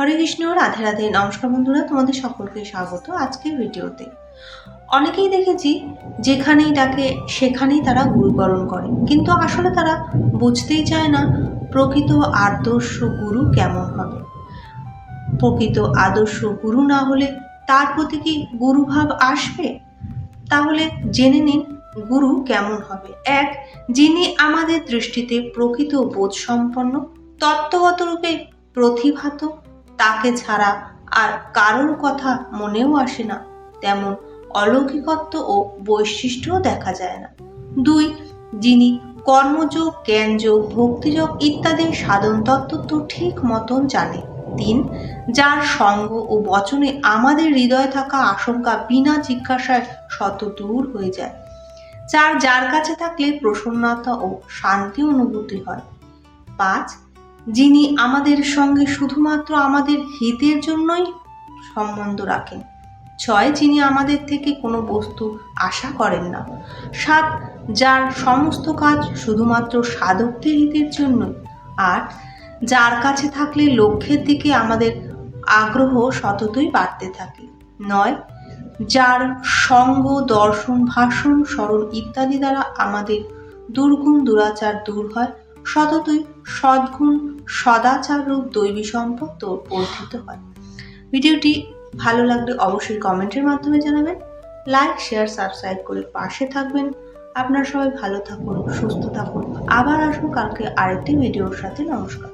হরে কৃষ্ণ, রাধে রাধে। নমস্কার বন্ধুরা, তোমাদের সকলকে স্বাগত আজকের ভিডিওতে। অনেকেই দেখেছি যেখানেই ডাকে সেখানেই তারা গুরুকরণ করে, কিন্তু আসলে তারা বুঝতেই চায় না প্রকৃত আদর্শ গুরু কেমন হবে। প্রকৃত আদর্শ গুরু না হলে তার প্রতি কি গুরুভাব আসবে? তাহলে জেনে নিন গুরু কেমন হবে। এক, যিনি আমাদের দৃষ্টিতে প্রকৃত বোধসম্পন্ন, তত্ত্বগত রূপে প্রতিভাত, তাকে ছাড়া আর কারোর কথা মনেও আসে না, তেমন অলৌকিকত্ব ও বৈশিষ্ট্যও দেখা যায় না। দুই, যিনি কর্মযোগ, জ্ঞানযোগ, ভক্তিযোগ ইত্যাদি সাধন তত্ত্ব তো ঠিক মতন জানে। তিন, যার সঙ্গ ও বচনে আমাদের হৃদয়ে থাকা আশঙ্কা বিনা জিজ্ঞাসায় শত দূর হয়ে যায়। চার, যার কাছে থাকলে প্রসন্নতা ও শান্তি অনুভূতি হয়। পাঁচ, যিনি আমাদের সঙ্গে শুধুমাত্র আমাদের হিতের জন্যই সম্বন্ধ রাখেন। ছয়, যিনি আমাদের থেকে কোনো বস্তু আশা করেন না। সাত, যার সমস্ত কাজ শুধুমাত্র সাধকদের হিতের জন্যই। আট, যার কাছে থাকলে লক্ষ্যের দিকে আমাদের আগ্রহ সততই বাড়তে থাকে। নয়, যার সঙ্গ, দর্শন, ভাষণ, স্মরণ ইত্যাদি দ্বারা আমাদের দুর্গুণ দুরাচার দূর হয়, সততই সদ্গুণ সদাচার রূপ দৈবী সম্পদ বর্ধিত হয়। ভিডিওটি ভালো লাগলে অবশ্যই কমেন্টের মাধ্যমে জানাবেন। লাইক, শেয়ার, সাবস্ক্রাইব করে পাশে থাকবেন। আপনারা সবাই ভালো থাকুন, সুস্থ থাকুন। আবার আসবো কালকে আরেকটি ভিডিওর সাথে। নমস্কার।